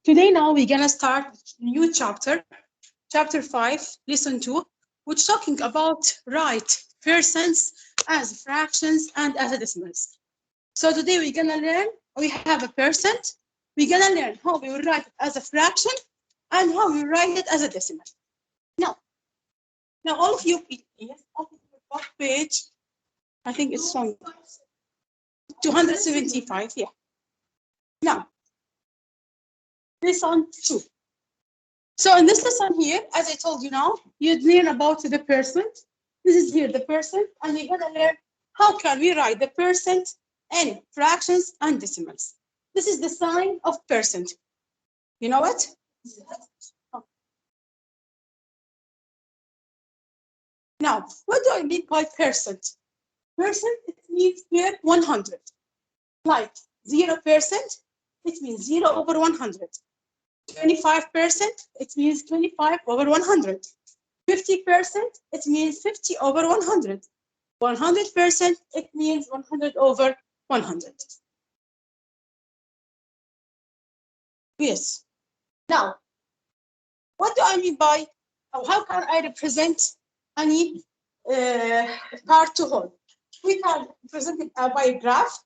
Today now we're gonna start new chapter, chapter 5, lesson 2, which talking about write percents as fractions and as decimals. So today we're gonna learn, we have a percent, we're gonna learn how we will write it as a fraction and how we write it as a decimal. Now, all of you, yes, what page? I think it's on 275, yeah. Now, lesson 2. So in this lesson here, as I told you now, you learn about the percent. This is here the percent, and you're gonna learn how can we write the percent in fractions and decimals. This is the sign of percent. You know what? Now, what do I mean by percent? Percent, it means per 100. Like 0%, it means 0 over 100. 25%, it means 25 over 100. 50%, it means 50 over 100. 100%, it means 100 over 100. Yes. Now, what do I mean by, or how can I represent any part to whole? We can represent it by a graph,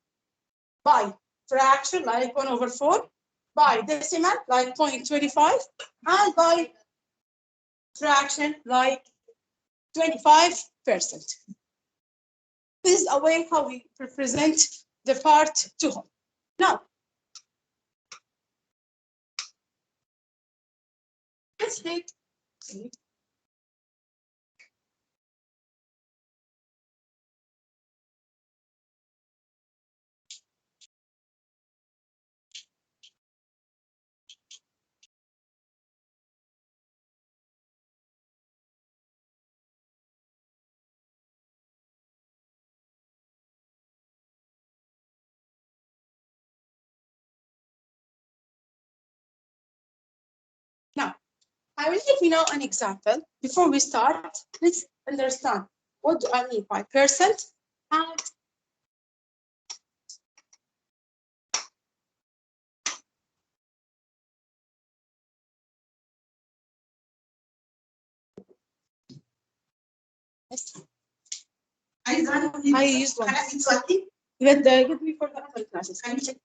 by fraction like 1 over 4, by decimal like 0.25, and by fraction like 25%. This is a way how we represent the part to whole. Now, let's take now, I will give you now an example. Before we start, let's understand what do I mean by percent and I used one. Get me for the other classes. Can you check?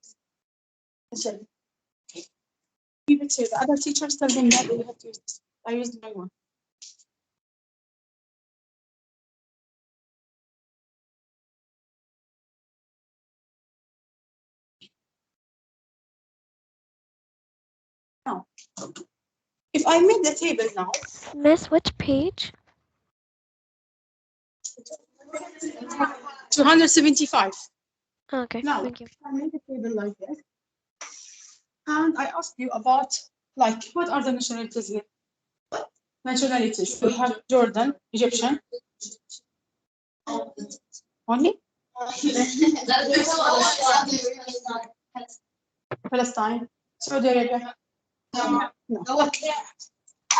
Keep it here. The other teachers tell them that they have to use this. I used my one. Now, if I make the table now. Miss, which page? 275. Okay, Now, thank you. I made the table like this. And I asked you about, like, what are the nationalities here? Nationalities. We have Jordan, Egyptian. Only? Palestine, Saudi Arabia. No. Okay.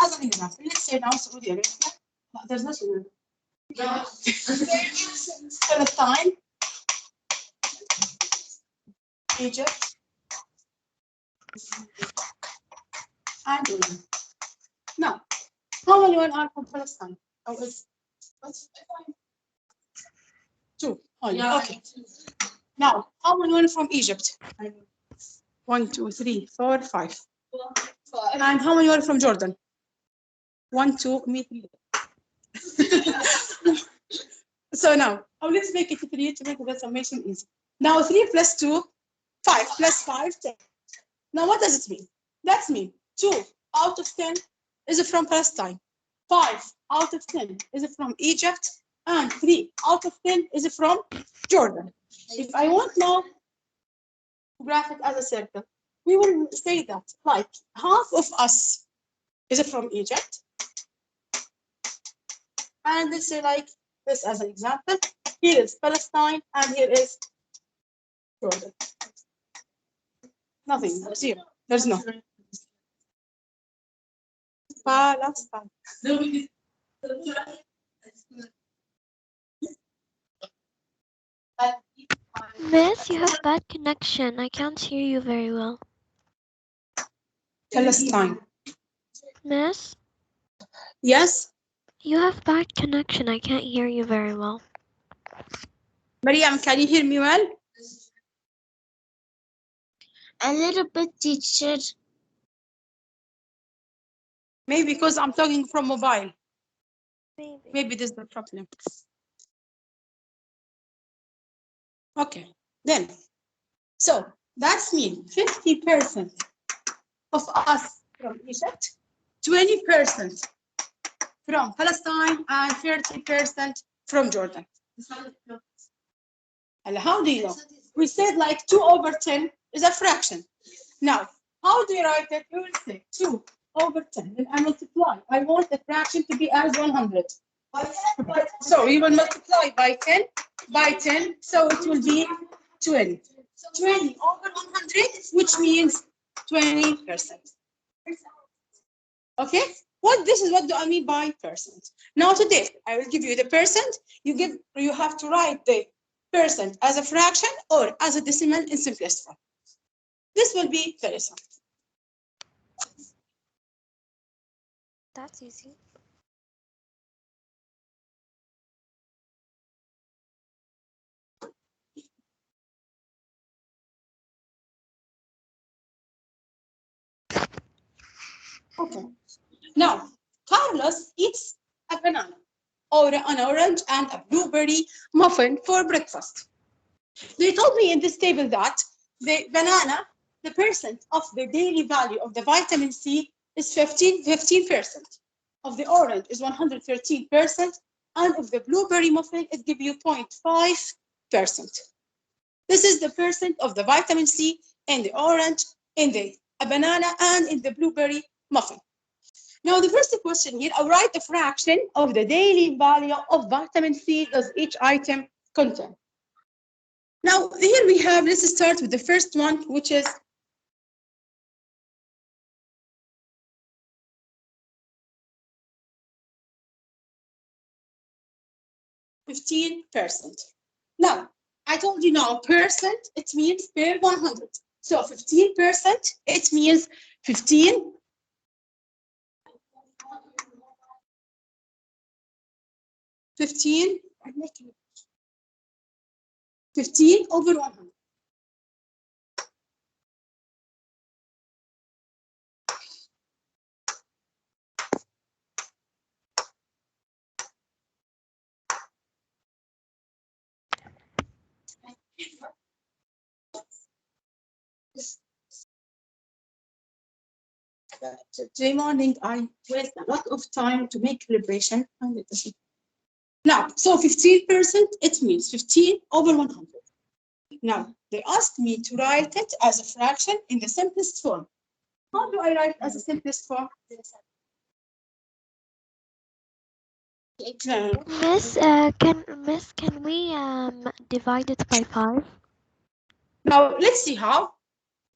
As an example, let's say now Saudi Arabia. No, there's no Saudi Arabia. Palestine, Egypt, and Jordan. Now, how many one are from Palestine? Oh, it's two. Only. Yeah. Okay. Now, how many one from Egypt? 1, 2, 3, 4, 5. And how many are from Jordan? 1, 2, me 3. So now, let's make it 3 to make the summation easy. Now 3 plus 2, 5 plus 5, 10. Now what does it mean? That means 2 out of 10 is from Palestine. 5 out of 10 is from Egypt. And 3 out of 10 is from Jordan. If I want now to graph it as a circle, we will say that like half of us is from Egypt. And let's say like this as an example. Here is Palestine and here is Jordan. Nothing, 0. There's no. Palestine. Miss, you have bad connection. I can't hear you very well. Palestine. Miss, Yes, you have bad connection. I can't hear you very well. Mariam, can you hear me well? A little bit, teacher. Maybe because I'm talking from mobile. Maybe. Maybe this is the problem. Okay, then. So that's mean 50% of us from Egypt, 20% from Palestine, and 30% from Jordan. And how do you know? We said like 2 over 10 is a fraction. Now, how do you write it? You will say 2 over 10. Then I multiply. I want the fraction to be as 100. So we will multiply by 10, so it will be 20. 20 over 100, which means 20%. Okay? This is what do I mean by percent. Now today, I will give you the percent. You have to write the percent as a fraction or as a decimal in simplest form. This will be very simple. That's easy. Okay. Now, Carlos eats a banana or an orange and a blueberry muffin for breakfast. They told me in this table that the banana, the percent of the daily value of the vitamin C is 15%. Of the orange is 113%, and of the blueberry muffin, it gives you 0.5%. This is the percent of the vitamin C in the orange, in the banana, and in the blueberry muffin. Now, the first question here, I'll write the fraction of the daily value of vitamin C does each item contain. Now, here we have, let's start with the first one, which is 15%. Now, I told you now, percent, it means per 100. So 15%, it means 15 over 100. Today morning, I waste a lot of time to make calibration, and it doesn't. Now, so 15%, it means 15 over 100. Now, they asked me to write it as a fraction in the simplest form. How do I write as a simplest form? Can we divide it by 5? Now, let's see how.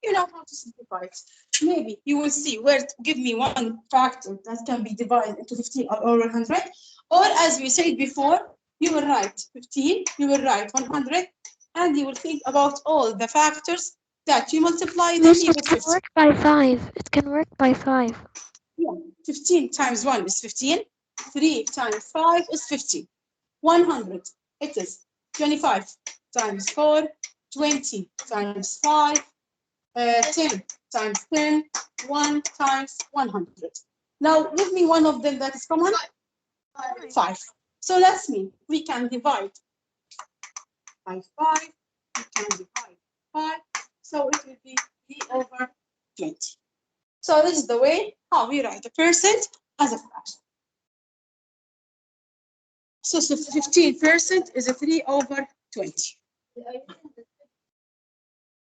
You know how to simplify it. Maybe you will see where to give me one factor that can be divided into 15 or 100. Or as we said before, you will write 15, you will write 100, and you will think about all the factors that you multiply, then you It get can 50. work by 5. It can work by 5. Yeah, 15 times 1 is 15. 3 times 5 is 50. 100, it is 25 times 4, 20 times 5, 10 times 10, 1 times 100. Now, give me one of them that is common. 5. So that's mean we can divide by 5. We can divide 5. So it will be 3 over 20. So this is the way how we write a percent as a fraction. So 15% is a 3 over 20.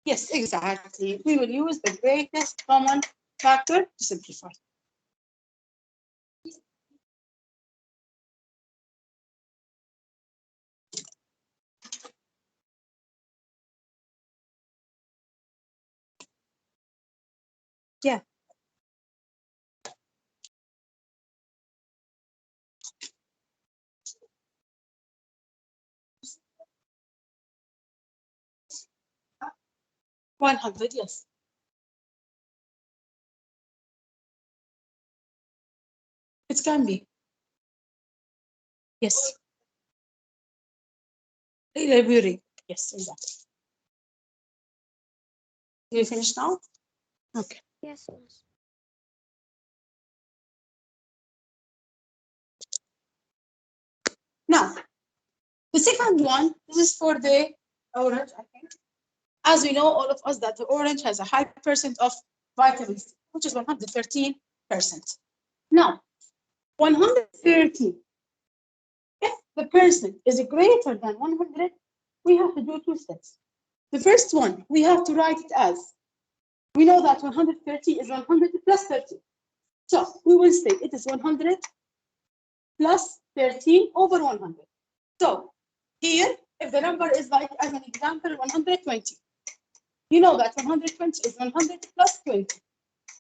Yes, exactly. We will use the greatest common factor to simplify. Yeah. $100, yes. It can be. Yes. Elaborate. Yes, exactly. You finish now? Okay. Yes, miss. Now, the second one, this is for the orange, I think. As we know, all of us, that the orange has a high percent of vitamin C, which is 113%. Now, 113, if the person is greater than 100, we have to do two steps. The first one, we have to write it as, we know that 130 is 100 plus 30. So we will say it is 100 plus 13 over 100. So here, if the number is like, as an example, 120, you know that 120 is 100 plus 20.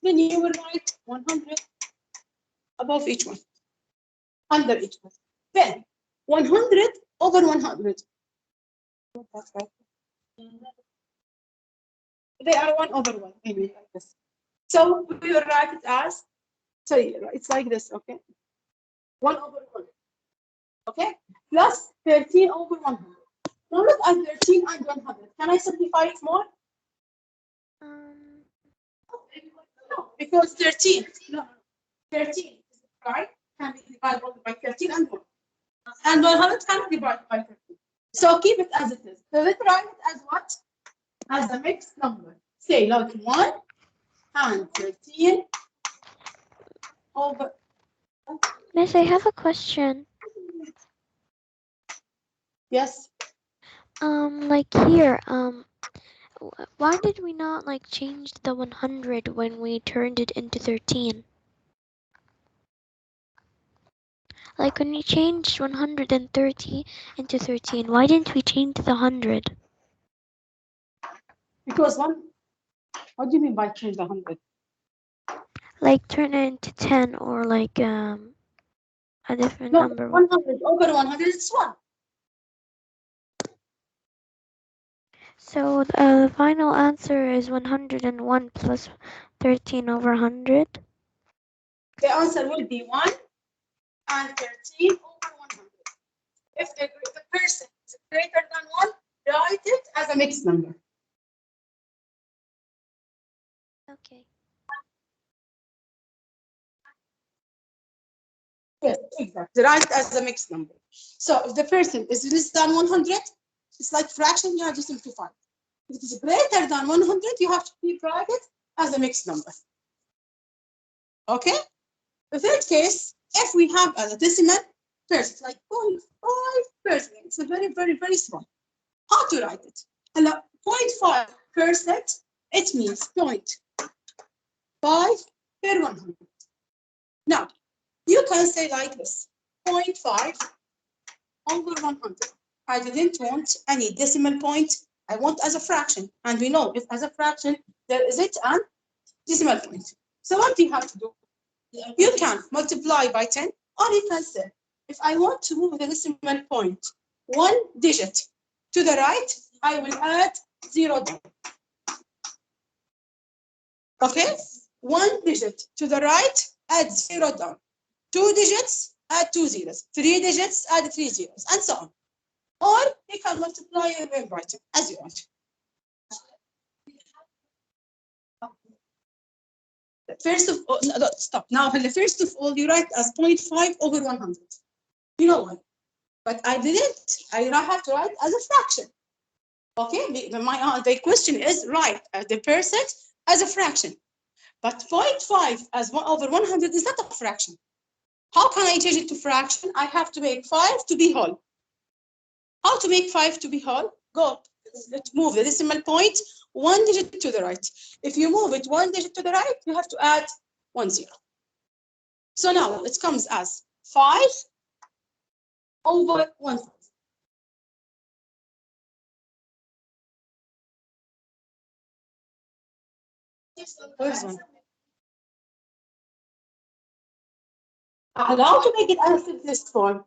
Then you will write 100 above each one, under each one. Then 100 over 100. That's right. They are 1 over 1, maybe like this. So we will write it as, sorry, it's like this, okay? 1 over 1, okay? Plus 13 over 100. Now look at 13 and 100. Can I simplify it more? No, because 13, no, 13, right, can be divided by 13 and 1. And 100 can be divided by 13. So keep it as it is. So let's write it as what? As a mixed number. Say like 1 and 13 over. Miss, I have a question. Yes. Like here, why did we not like change the 100 when we turned it into 13? Like when we changed 130 into 13, why didn't we change the 100? Because what do you mean by change the 100? Like turn it into 10 or like a different No, number. 100 over 100 is 1. So the final answer is 101 plus 13 over 100. The answer will be 1 and 13 over 100. If the person is greater than 1, write it as a mixed number. Okay. Yes, exactly. Write it as a mixed number. So if the person is less than 100, it's like fraction, you have to simplify. If it is greater than 100, you have to write it as a mixed number. Okay? The third case, if we have a decimal percent, like 0.5%, it's a very, very, very small. How to write it? 0.5%, it means 0.5 per 100. Now, you can say like this, 0.5 over 100. I didn't want any decimal point. I want as a fraction. And we know if as a fraction, there is it and decimal point. So what do you have to do? You can multiply by 10, or you can say, if I want to move the decimal point 1 digit to the right, I will add 0 down. Okay? 1 digit to the right, add 0 down. 2 digits, add 2 zeros. 3 digits, add 3 zeros, and so on. Or you can multiply and rewrite it as you want. First of all, no, stop. Now, first of all, you write as 0.5 over 100. You know why? But I didn't. I have to write as a fraction. Okay? The question is write the percent as a fraction. But 0.5 as 1 over 100 is not a fraction. How can I change it to fraction? I have to make 5 to be whole. How to make 5 to be whole? Go. Let's move the decimal point 1 digit to the right. If you move it 1 digit to the right, you have to add 1 0. So now it comes as 5 over 1,000. Where's one? How to make it as a simplest form?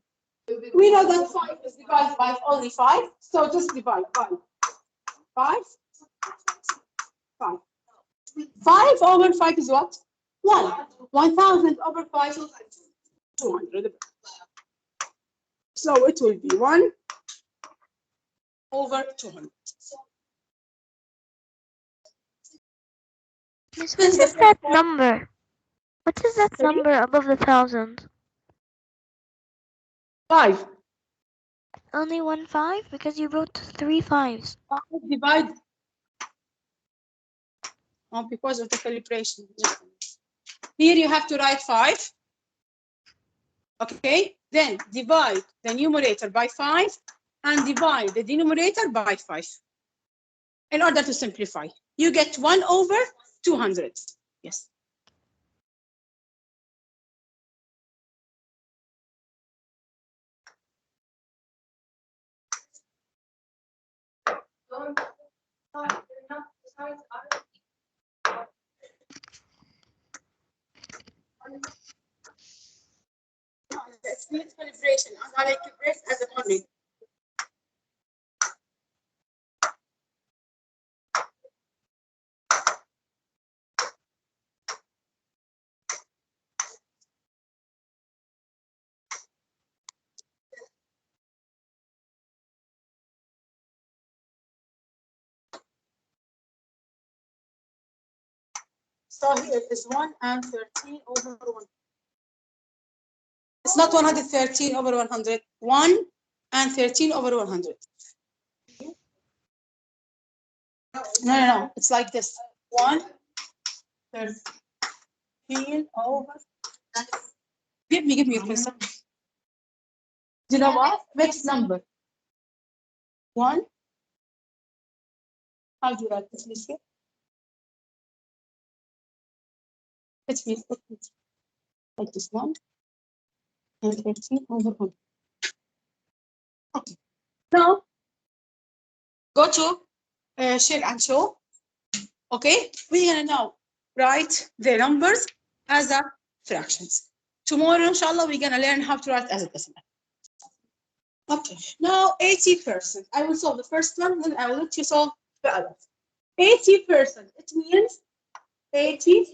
We know that 5 is divided by only 5, so just divide 5. 5. 5. 5 over 5 is what? 1. 1,000 over 5 is 200. So it will be 1 over 200. Miss, what is that number? What is that number above the thousand? 5. Only 1 5? Because you wrote 3 5s. 5 divide. Oh, because of the calibration. Here you have to write 5. Okay, then divide the numerator by 5 and divide the denominator by 5. In order to simplify, you get 1 over 200. Yes. Let's do calibration. I'm going to calibrate as a hundred. So here is 1 and 13 over 1. It's not 113 over 100. 1 and 13 over 100. No. It's like this. 1, 13 over. Give me your pencil. Do you know what? Mixed number. 1. How do you write this, Lucia? It's me. Like this 1 and 13 over 1. Okay. Now, go to share and show. Okay, we're gonna now write the numbers as a fractions. Tomorrow, inshallah, we're gonna learn how to write as a decimal. Okay, now 80%. I will solve the first one, then I will let you solve the other. 80%. It means 80.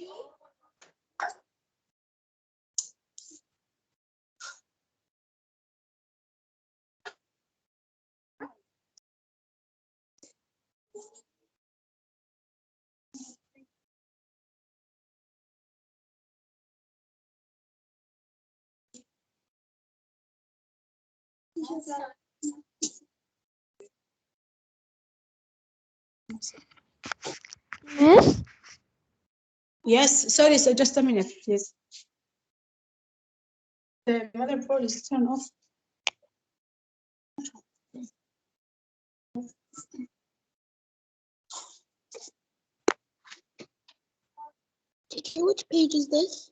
Miss? Yes, sorry, so just a minute, please. The motherboard is turned off. Teacher, which page is this?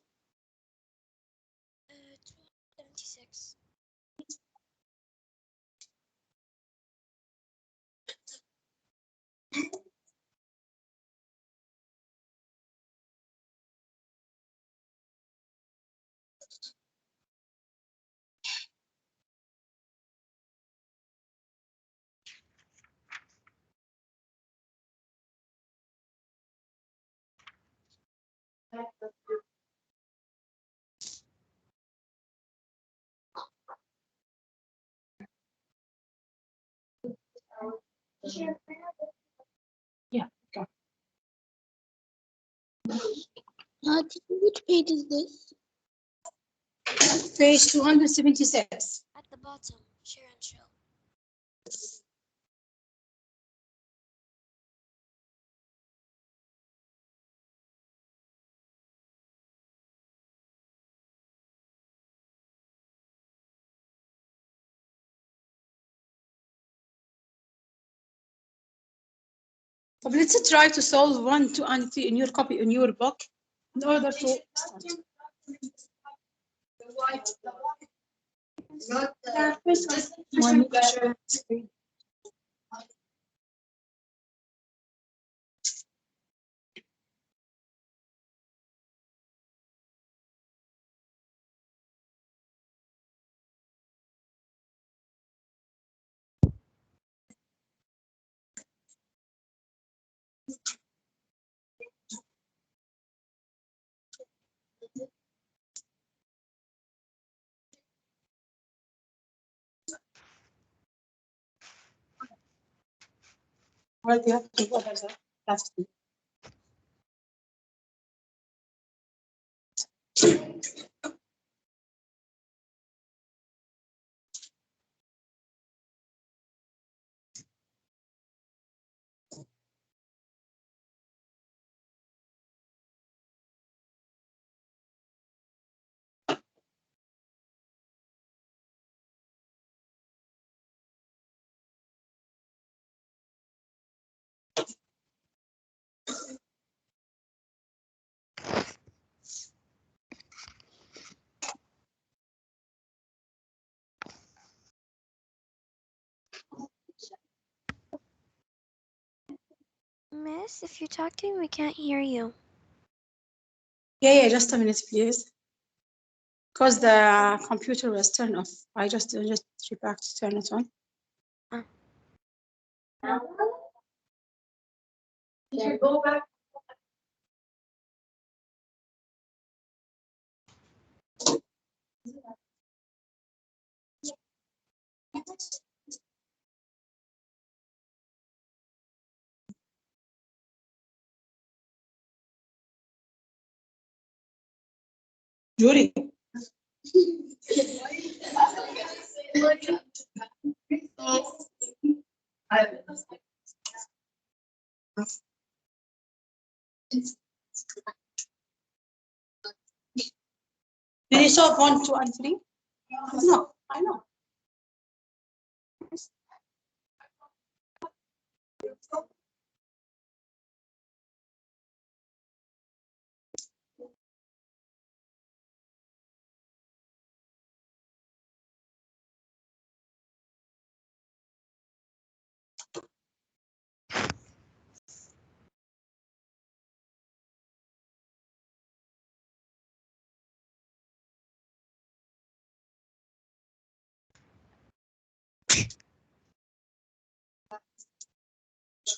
276. Yeah. Okay. Teacher, which page is this? Page 276. At the bottom, share and show. So let's try to solve 1, 2, and 3 in your copy, in your book, in order to start. One, What do you have to do? That's Miss, if you're talking, we can't hear you. yeah, just a minute, please. Because the computer was turned off. I just back to turn it on. Here, go back. Julie. Did you solve 1, 2, and 3? No, I know.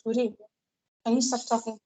Julie, can you stop talking?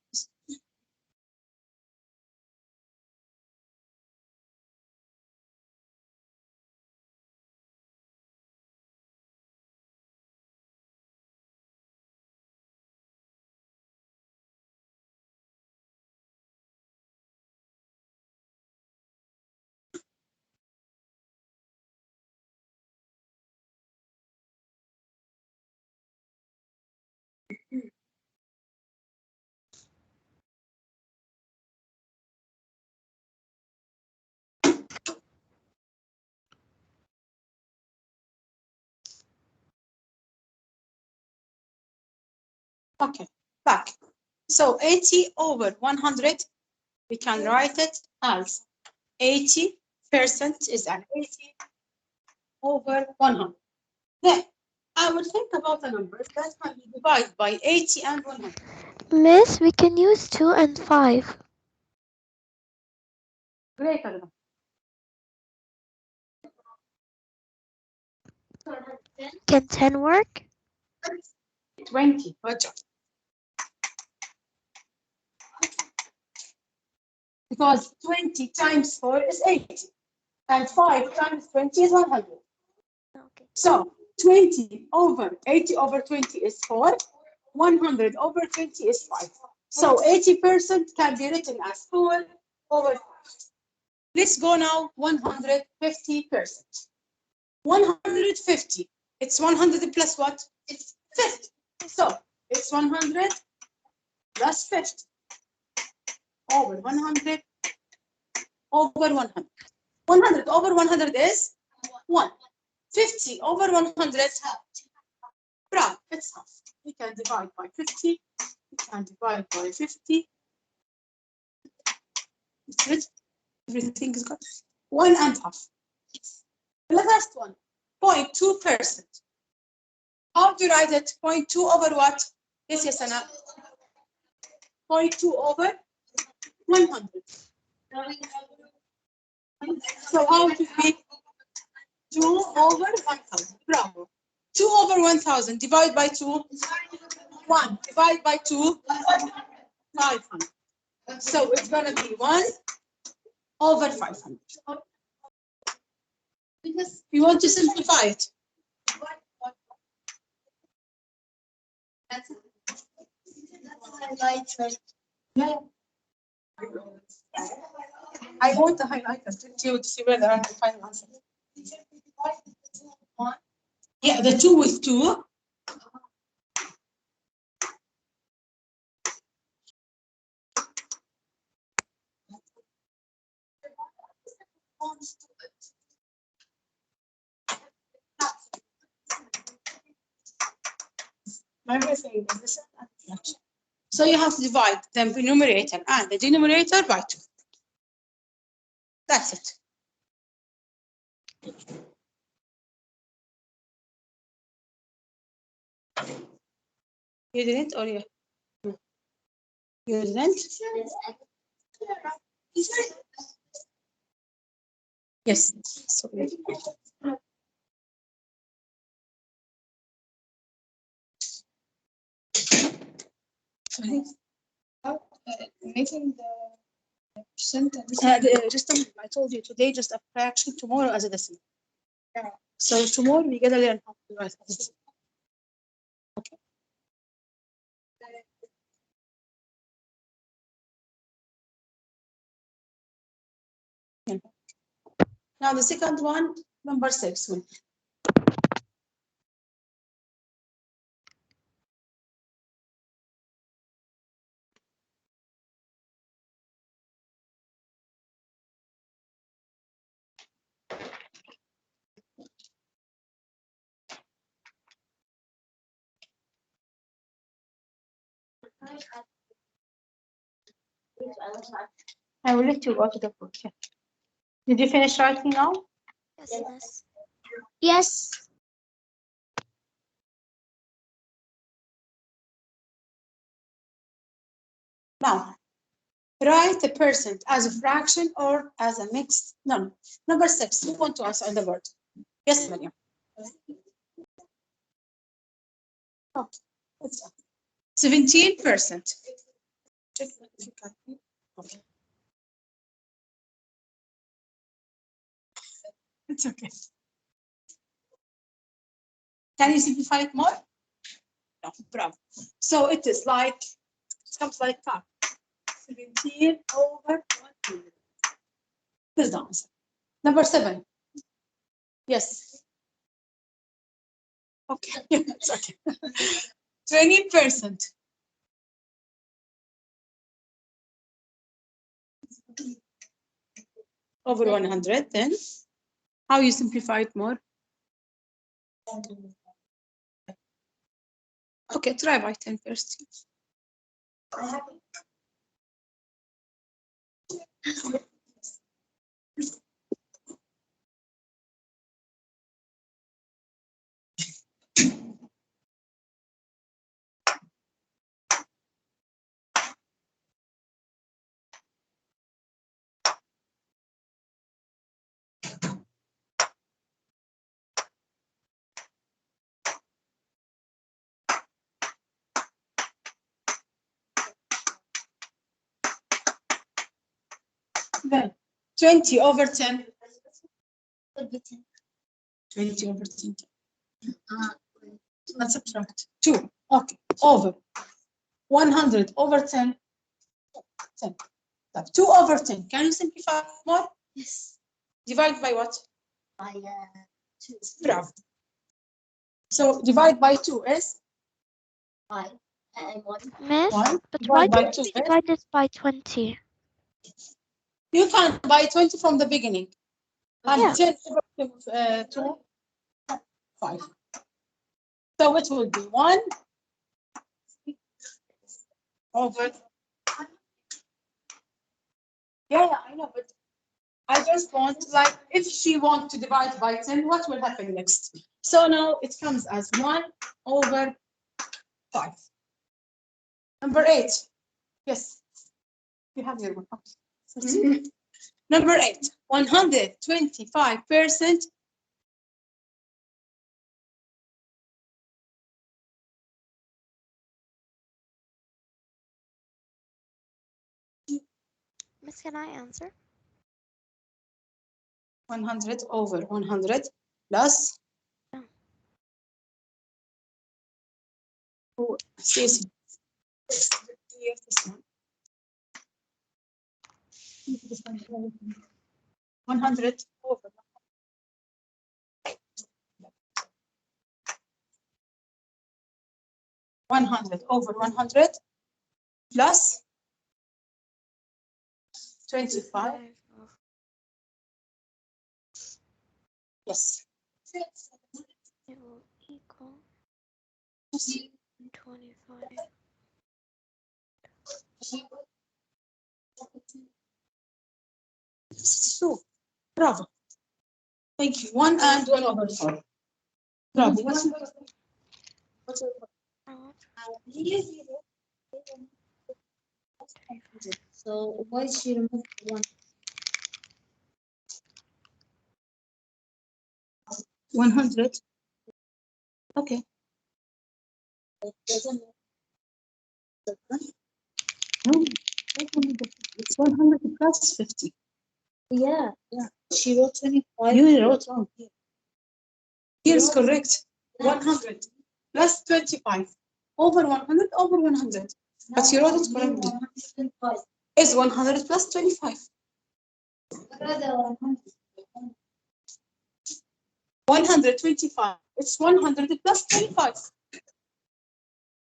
Okay, back. So 80 over 100, we can write it as 80% is an 80 over 100. Then I will think about the numbers that can be divided by 80 and 100. Miss, we can use 2 and 5. Great, Alba. Can 10 work? 20, good job. Because 20 times 4 is 80, and 5 times 20 is 100. Okay. So 20 over 80 over 20 is 4, 100 over 20 is 5. So 80% can be written as 4 over 5. Let's go now 150%. 150, it's 100 plus what? It's 50. So it's 100 plus 50 over 100 over 100. 100 over 100 is 1. 50 over 100, bravo, it's half. We can divide by 50. We can divide by 50. It's good. Everything is good. 1.5. The last one, 0.2%. How do you write it? 0.2 over what? Yes, Anna. 0.2 over 100. So how to make 2 over 1,000? Bravo. 2 over 1,000. Divide by 2. 1. Divide by 2. 500. So it's going to be 1 over 500. Because we want to simplify it. Yeah. I want the highlighter to see whether I can find an answer. Yeah, the 2 with 2. Everything is the same. So you have to divide the numerator and the denominator by 2. That's it. You didn't, or you? You didn't? Yes. Sorry. Sorry. Making the percent. Just I told you today, just a fraction. Tomorrow as a decimal. Yeah. So tomorrow we're gonna learn how to write as a decimal. Okay. Yeah. Now the second one, number 6. I will let you go to the book. Yeah. Did you finish writing now? Yes, miss. Yes. Now, write the percent as a fraction or as a mixed number. Number 6, who want to answer on the board? Yes, Maria. Oh, 17%. Okay. It's okay. Can you simplify it more? No, bravo. So it is like, it comes like that. 17 over 100. This is the answer. Number 7. Yes. Okay, it's okay. 20%. Over 100, then how you simplify it more? Okay, try by 10 first. Then 20 over 10. 20 over 10. Let's subtract 2. Okay, over 100 over 10. 10. 2 over 10. Can you simplify more? Yes. Divide by what? By 2. Bravo. So divide by 2 is? 5 and 1. Miss, 1. but why Divide by didn't 2 we is? divide this by 20? You can buy 20 from the beginning. And Yeah. 10 over 2, 5. So it will be 1 over. Yeah, I know, but I just want, like, if she wants to divide by 10, what will happen next? So now it comes as 1 over 5. Number 8. Yes. You have your one. Okay. Number 8. 125%. Miss, can I answer? 100 over 100 plus. Oh. Oh, Stacy. $100 over 100 over 100 plus 25. Yes. It will equal 25. So, bravo. Thank you. 1 and 1 over 4. Bravo. What's your So why she removed one? 100? Okay. No, it's 100 plus 50. Yeah. She wrote 25. You wrote wrong. Here is correct. 100 plus 25 over 100 over 100. But you wrote it correctly. Is 100 plus 25. 125. It's 100 plus 25.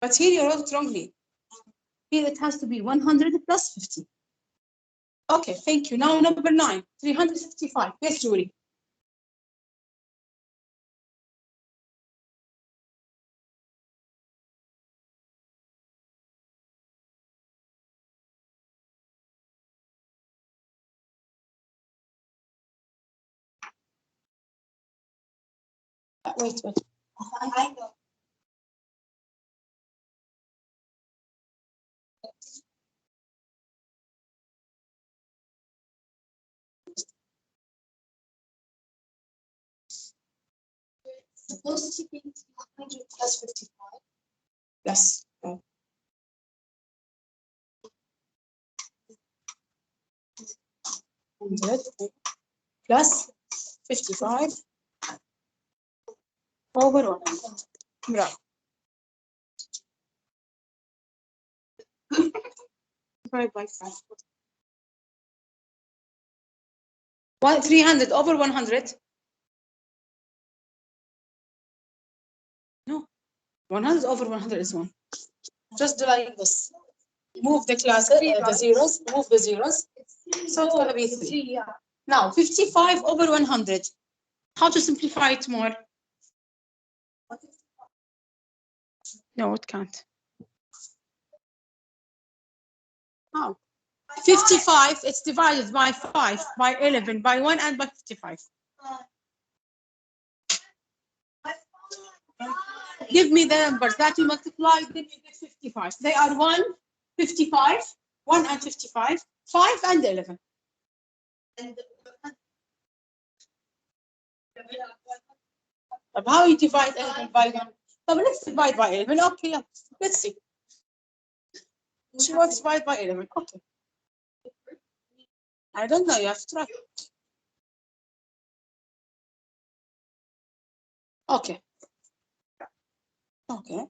But here you wrote it wrongly. Here it has to be 100 plus 50. Okay, thank you. Now number 9, 365. Yes, Julie. Wait. I know. Supposed to be 100 plus 55. Yes. 100 plus 55 over 100. Bravo. Divide by 5. 300 over 100. No. 100 over 100 is 1. Just do like this. Move the the zeros. Move the zeros. So it's going to be 3. Now, 55 over 100. How to simplify it more? No, it can't. How? 55, it's divided by 5, by 11, by 1, and by 55. Give me the numbers that you multiply, then you get 55. They are 1, 55, 1 and 55, 5 and 11. How you divide 11 by 1? Let's divide by 11. Okay, yeah. Let's see. She wants to divide by 11. Okay. I don't know. You have to try. Okay. Okay.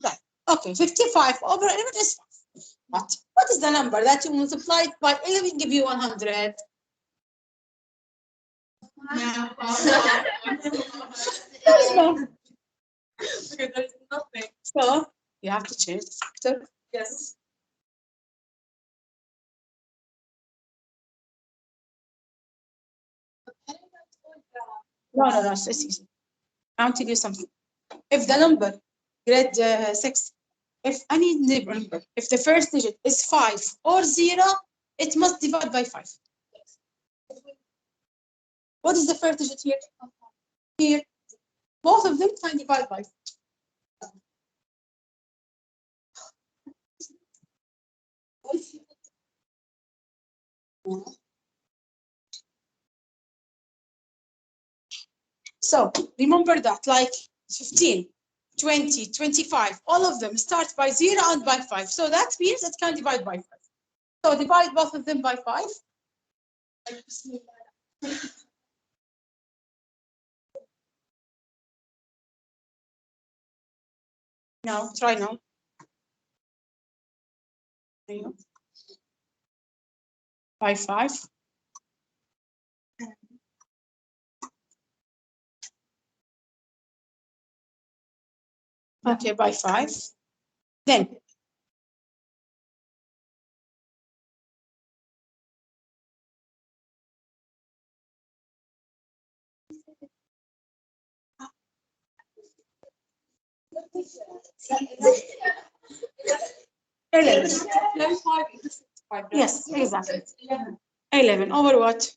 Right. Okay. 55 over 11 is 5. What is the number that you multiplied by 11 give you 100? Okay, there's nothing. So you have to change the factor. Yes. No, it's easy. I want to do something. If the number, grade 6, if any number, if the first digit is 5 or 0, it must divide by 5. What is the first digit here? Here. Both of them can divide by 5. So remember that, like 15, 20, 25, all of them start by 0 and by 5. So that means it can divide by 5. So divide both of them by 5. Now, try now. By 5. Okay, by 5. Then yes, exactly. 11 over what?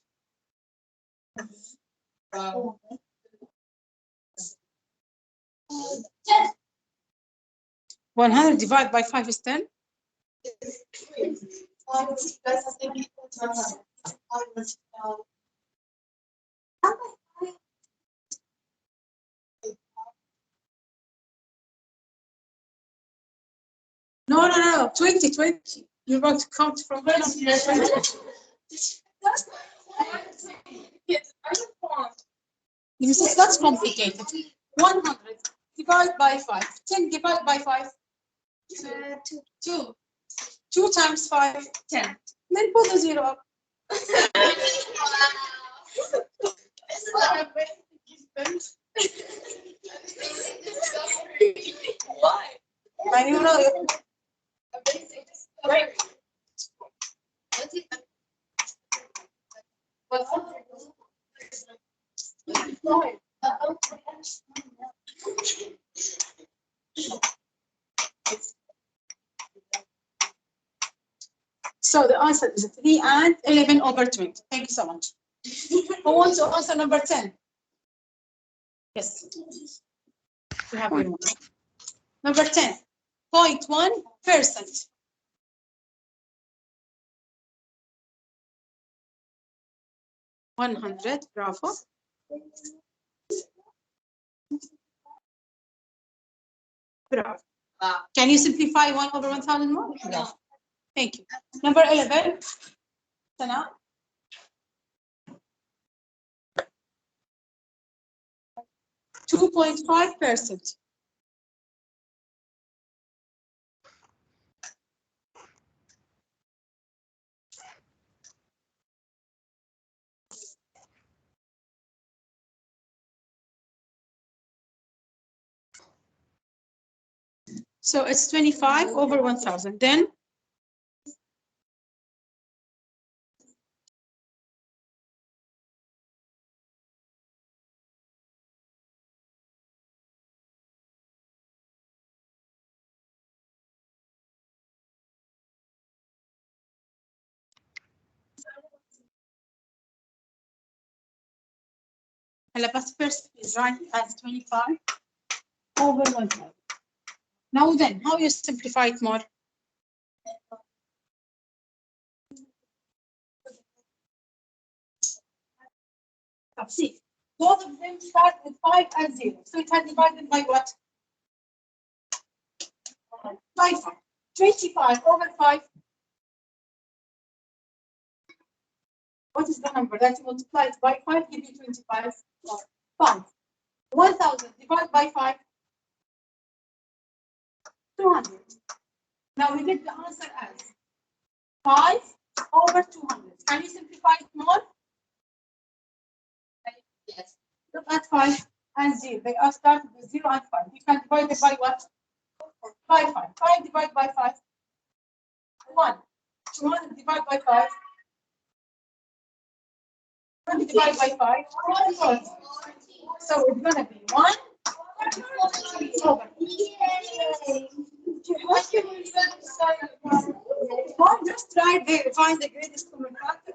100 divided by 5 is 10. No. 20. You're going to count from where? 20. That's complicated. 100 divided by 5. 10 divided by 5. 2. 2 times 5, 10. Then put the 0 up. Why? I don't know. So the answer is 3 and 11 over 20. Thank you so much. Who wants to answer number 10? Yes. You have your one. Number 10. 0.1%. $100. Bravo. Bravo. Can you simplify 1 over 1,000 more? No. Thank you. Number 11. Sana. 2.5%. So it's 25 over 1,000. Then but first is right as 25 over 1,000. Now then, how you simplify it more? See, both of them start with 5 and 0. So it has divided by what? By 5. 25 over 5. What is the number that you multiply it by 5? Give you 25. 5. 1,000 divided by 5. 200. Now we get the answer as 5 over 200. Can you simplify it more? Yes. Look at 5 and 0. They are started with 0 and 5. You can divide it by what? By 5. 5 divided by 5. 1. 200 divided by 5. 1 divided by 5. 1. So it's going to be 1 over. Just try to find the greatest common factor.